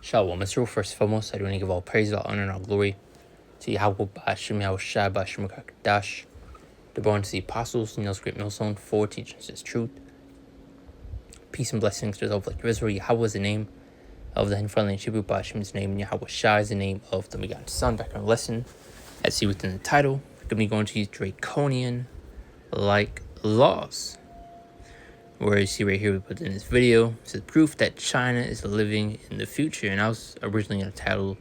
Shalom Israel. First and foremost, I do want to give all praise, all honor, and all glory to Yahweh Ba'ashem Yahushua Ba'ashem Kakadash, the born to the apostles, Neil's great millstone, for teaching us his truth. Peace and blessings to the whole of Israel. Yahweh is the name of the Infernal and Shibu. Ba'ashem is the name, and Yahweh Shai is the name of the begotten Son. Back on the lesson, as see within the title, we're going to be going to these Draconian like laws. Where you see right here, we put in this video, it says proof that China is living in the future. And I was originally going to title,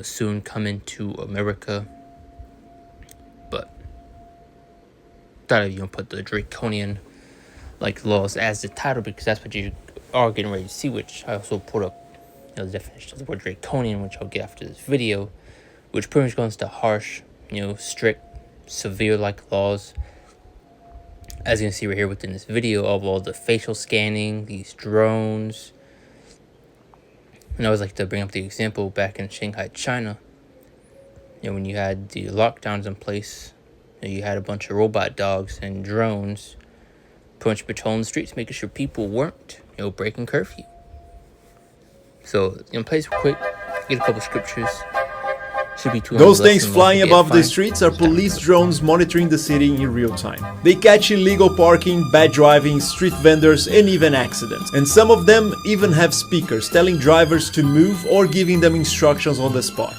soon coming to America. But thought I'd put the Draconian like laws as the title, because that's what you are getting ready to see, which I also put up the definition of the word Draconian, which I'll get after this video, which pretty much goes to harsh, strict, severe like laws. As you can see right here within this video, of all the facial scanning, these drones. And I always like to bring up the example back in Shanghai, China. When you had the lockdowns in place, you had a bunch of robot dogs and drones pretty much patrolling the streets, making sure people weren't, breaking curfew. So, play this quick, get a couple scriptures. Those things flying above the streets are police drones monitoring the city in real time. They catch illegal parking, bad driving, street vendors, and even accidents. And some of them even have speakers telling drivers to move or giving them instructions on the spot.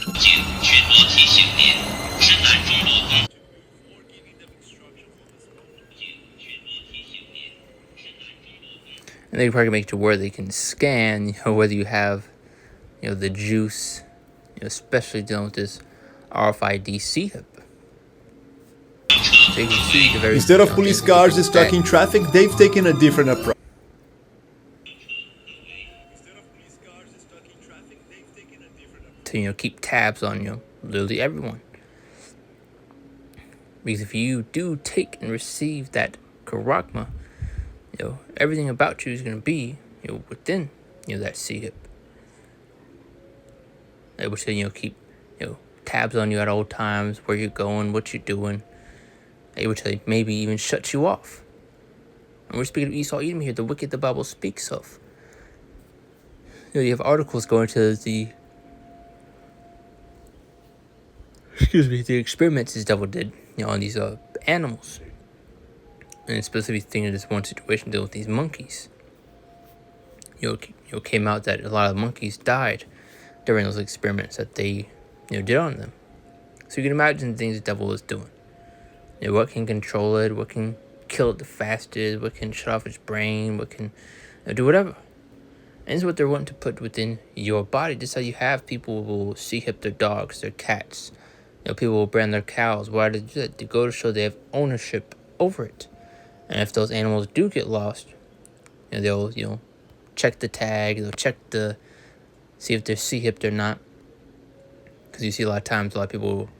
And they probably make it to where they can scan, whether you have, the juice, especially dealing with this RFID CHIP. So you can see the very Instead of police cars stuck in traffic, they've taken a different approach. To keep tabs on literally everyone. Because if you do take and receive that karagma, everything about you is going to be within that CHIP. Able to keep tabs on you at all times, where you're going, what you're doing. Able to maybe even shut you off. And we're speaking of Esau Edom here, the wicked the Bible speaks of. You have articles going to the experiments this devil did on these animals. And specifically thinking of this one situation dealing with these monkeys. Came out that a lot of monkeys died during those experiments that they did on them. So you can imagine the things the devil is doing. What can control it, what can kill it the fastest, what can shut off its brain, what can do whatever. And this is what they're wanting to put within your body. Just how you have people who will CHIP their dogs, their cats. People will brand their cows. Why do they do that? To go to show they have ownership over it. And if those animals do get lost, they'll check the tag, they'll check see if they're CHIPed or not. Because you see a lot of people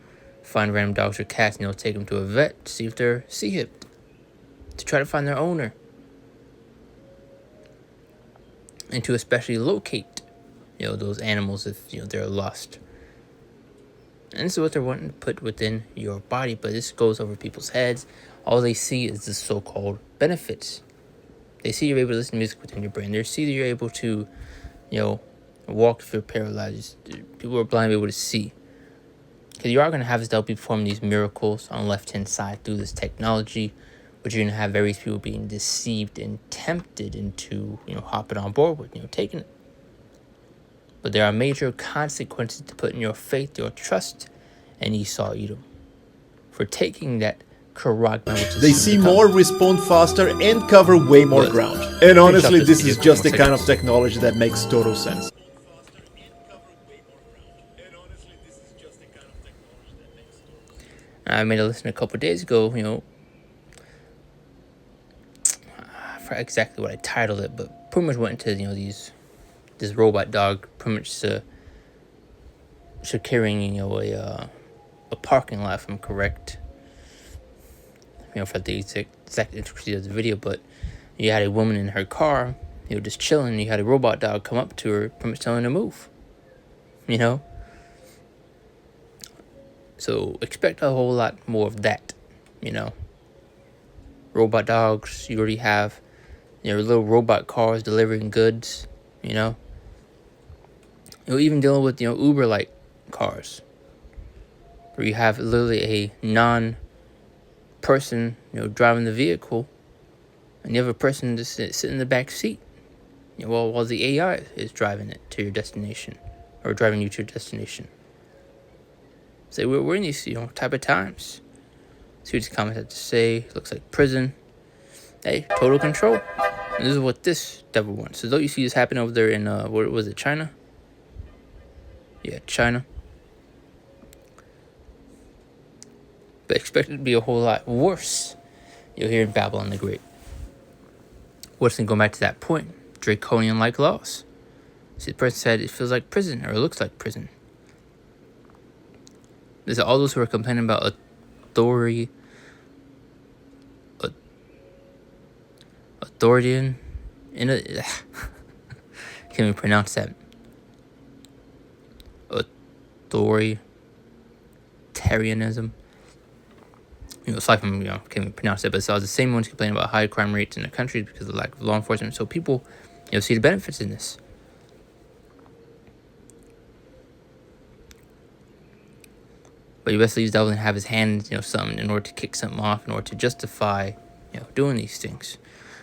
find random dogs or cats and they'll take them to a vet to see if they're CHIPed, to try to find their owner. And to especially locate, those animals if, they're lost. And this is what they're wanting to put within your body, but this goes over people's heads. All they see is the so-called benefits. They see you're able to listen to music within your brain. They see that you're able to, walk if you're paralyzed. People are blind, able to see. Because you are going to have this devil perform these miracles on the left-hand side through this technology, but you're going to have various people being deceived and tempted into, hopping on board with, taking it. But there are major consequences to putting your faith, your trust in Esau Edom. For taking that karagma, which is they see more, respond faster, and cover way more ground. And honestly, this is just the kind of technology that makes total sense. I made a listen a couple of days ago, I forgot exactly what I titled it, but pretty much went into, this robot dog pretty much carrying, a parking lot, if I'm correct. For the exact intricacy of the video, but you had a woman in her car, just chilling, and you had a robot dog come up to her, pretty much telling her to move. So expect a whole lot more of that, Robot dogs, you already have little robot cars delivering goods, even dealing with, Uber-like cars, where you have literally a non-person, driving the vehicle, and you have a person to sit in the back seat, while the AI is driving it to your destination, or driving you to your destination. So we're in these, type of times. See what these comments have to say. Looks like prison. Hey, total control. And this is what this devil wants. So don't you see this happen over there in, what was it, China? Yeah, China. But expect it to be a whole lot worse. Here in Babylon the Great. What's going back to that point? Draconian-like laws. See, the person said it feels like prison, or it looks like prison. There's all those who are complaining about authoritarian, can't even pronounce that. Authoritarianism. Aside from, can't even pronounce it, but it's all the same ones complaining about high crime rates in the country because of the lack of law enforcement. So people, see the benefits in this. But you basically devil have his hand, something in order to kick something off, in order to justify, doing these things.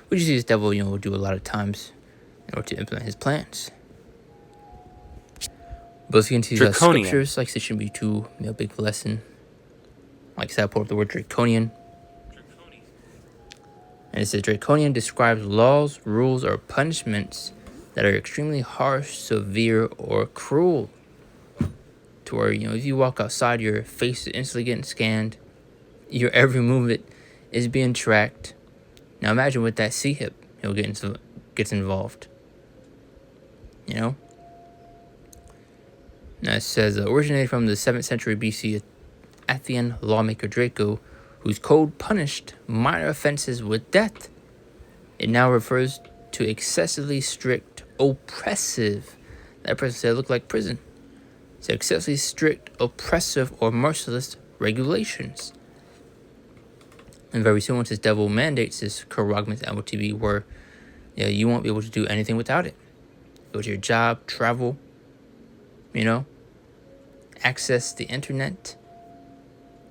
Which you see this devil, will do a lot of times in order to implement his plans. But let's get into these scriptures. Like I said, shouldn't be too, big of a lesson. Like I said, I pulled up the word Draconian. And it says, Draconian describes laws, rules, or punishments that are extremely harsh, severe, or cruel. To where, if you walk outside, your face is instantly getting scanned. Your every movement is being tracked. Now imagine with that C-hip, gets involved. Now it says, originated from the 7th century BC, Athenian lawmaker Draco, whose code punished minor offenses with death. It now refers to excessively strict, oppressive. That person said it looked like prison. So excessively strict, oppressive, or merciless regulations. And very soon, once this devil mandates this Karagmas MOTB, where you won't be able to do anything without it. Go to your job, travel, access the internet,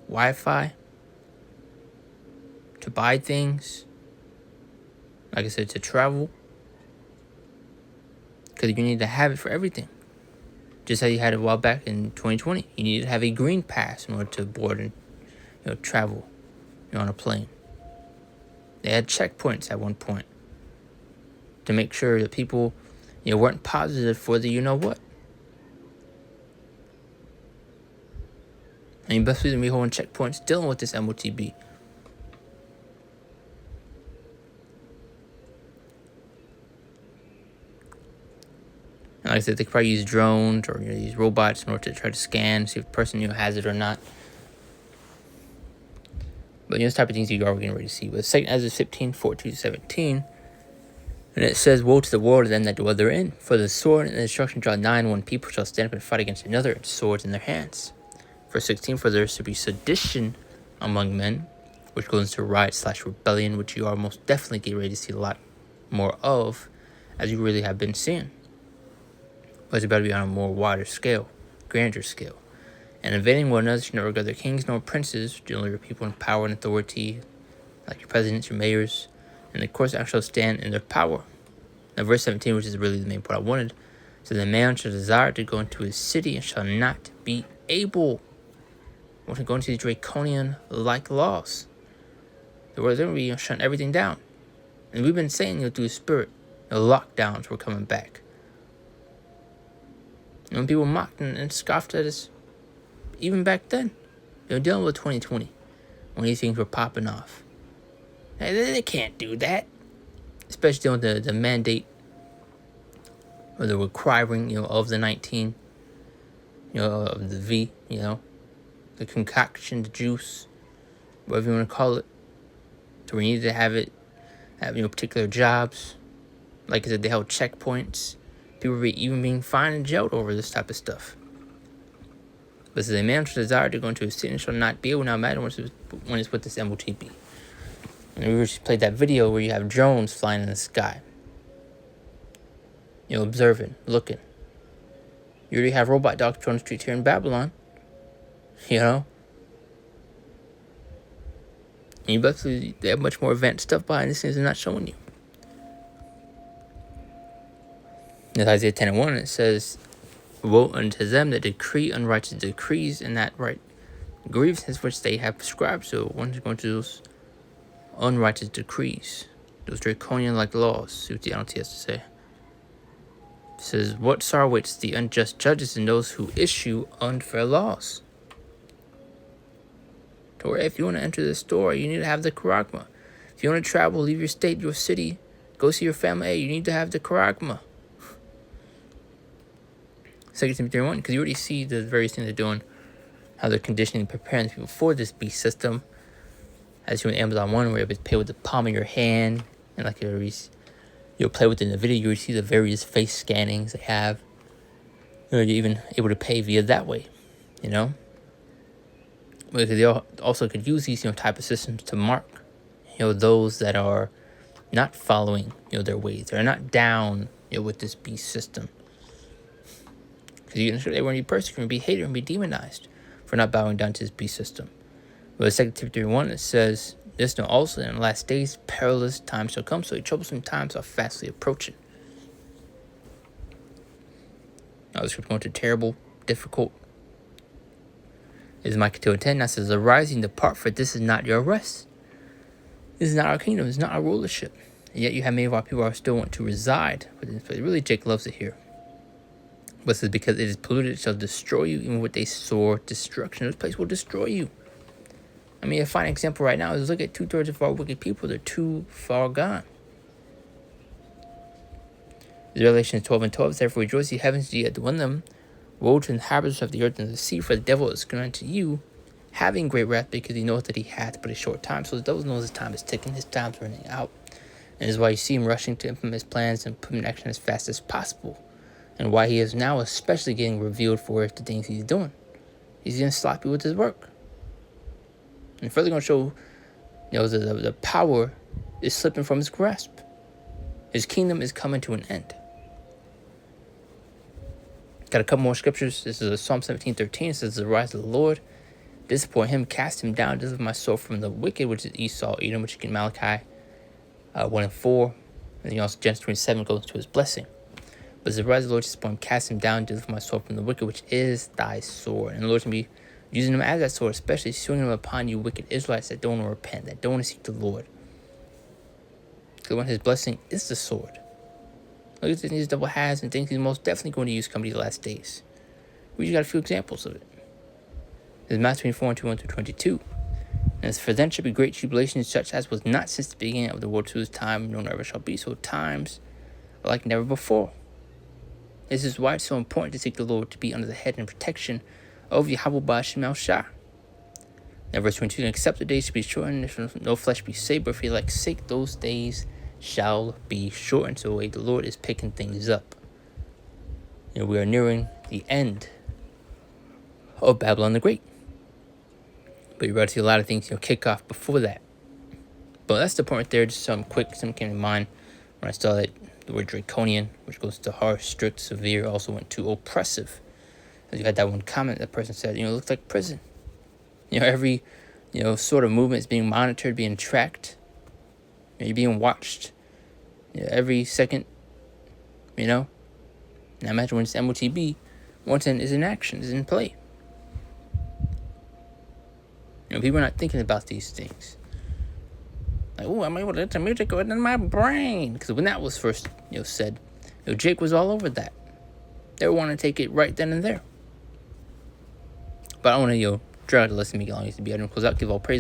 Wi-Fi, to buy things, like I said, to travel, because you need to have it for everything. Just how you had it a while back in 2020. You needed to have a green pass in order to board and travel on a plane. They had checkpoints at one point to make sure that people weren't positive for the what. And you best believe me holding checkpoints dealing with this MOTB. And like I said, they could probably use drones or use robots in order to try to scan, see if the person has it or not. But this type of things you are getting ready to see. But second Ezra 15:14-17, and it says, woe to the world of them that dwell therein, for the sword and the destruction draw nigh, and one people shall stand up and fight against another, and swords in their hands. Verse 16, for there is to be sedition among men, which goes into riot/rebellion, which you are most definitely getting ready to see a lot more of, as you really have been seeing. But it's about to be on a more wider scale, grander scale. And invading one another should not regard their kings nor princes, generally your people in power and authority, like your presidents, your mayors, and the course shall stand in their power. Now verse 17, which is really the main part I wanted, says, the man shall desire to go into his city and shall not be able. I want to go into these Draconian-like laws. The words are going to be shutting everything down. And we've been saying, through the spirit, the lockdowns were coming back. And when people mocked and scoffed at us, even back then, dealing with 2020, when these things were popping off. They can't do that. Especially dealing with the mandate, or the requiring, of the 19, of the V, the concoction, the juice, whatever you want to call it. So we needed to have it at, particular jobs. Like I said, they held checkpoints. People were even being fined and jailed over this type of stuff. But as a man shall desire to go into his city and shall not be able, now matter when it's with this MOTB. And we just played that video where you have drones flying in the sky. Observing, looking. You already have robot dogs on the streets here in Babylon. You know? And you basically, they have much more advanced stuff behind the scenes they're not showing you. In Isaiah 10:1, it says, woe unto them that decree unrighteous decrees, and that right grievances which they have prescribed. So one's going to those unrighteous decrees, those draconian like laws. See what the NLT has to say. It says, what sorrow awaits the unjust judges and those who issue unfair laws. Or if you want to enter the store, you need to have the charagma. If you want to travel, leave your state, your city, go see your family, you need to have the charagma. 2 Timothy 1, because you already see the various things they're doing, how they're conditioning, preparing people for this beast system. As you in Amazon 1, where it's pay with the palm of your hand, and like you'll play with it in the video, you see the various face scannings they have. You're even able to pay via that way, you know? Because they also could use these, type of systems to mark, those that are not following, their ways. They're not down, with this beast system. Because you can ensure they won't be persecuted and be hated and be demonized for not bowing down to this beast system. But 2 Timothy 1, it says, this know also in the last days perilous times shall come, so the troublesome times are fastly approaching. Now the scripture going to terrible, difficult. This is Micah 2:10. Now says, arise and depart, for this is not your rest. This is not our kingdom, it's not our rulership. And yet you have many of our people who still want to reside. But really, Jake loves it here. But it says, because it is polluted, it shall destroy you, even with a sore destruction. This place will destroy you. I mean, a fine example right now is look at 2/3 of our wicked people. They're too far gone. Revelation 12:12. Therefore rejoice, ye heavens, ye had won them. Woe to the inhabitants of the earth and the sea, for the devil is coming unto you, having great wrath, because he knows that he hath but a short time. So the devil knows his time is ticking, his time's running out. And this is why you see him rushing to implement his plans and put them in action as fast as possible. And why he is now especially getting revealed for the things he's doing. He's getting sloppy with his work. And further going to show, the power is slipping from his grasp. His kingdom is coming to an end. Got a couple more scriptures. This is Psalm 17:13. It says, arise of the Lord, disappoint him, cast him down, deliver my soul from the wicked, which is Esau, Edom, which is in Malachi 1:4. And then also Genesis 27 goes to his blessing. But as the rise of the Lord, disappoint him, cast him down, deliver my soul from the wicked, which is thy sword. And the Lord's going to be using him as that sword, especially swinging him upon you wicked Israelites that don't want to repent, that don't want to seek the Lord. Because when his blessing is the sword. Look at the things the devil has and things he's most definitely going to use coming to the last days. We just got a few examples of it. There's Matthew 24:1-22. And as for then shall be great tribulation, such as was not since the beginning of the world to this time, nor ever shall be. So times are like never before. This is why it's so important to seek the Lord, to be under the head and protection of Yahweh Ba'ashem El Shah. Now verse 22, except the days shall be shortened, if no flesh be saved, but if you like sake, those days shall be shortened. So the Lord is picking things up. We are nearing the end of Babylon the Great. But you're about to see a lot of things, kick off before that. But that's the point right there. Just some came to mind when I saw that the word Draconian, which goes to harsh, strict, severe, also went to oppressive. As you had that one comment, that person said, it looks like prison. Every, sort of movement is being monitored, being tracked. You're being watched. Every second, Now imagine when it's MOTB, one is in action, is in play. People are not thinking about these things. Like, oh, I'm able to let the music go in my brain. Because when that was first, said, Jake was all over that. They wanting to take it right then and there. But I want to, drag the lesson, make it long as to be able to close out, give all praise.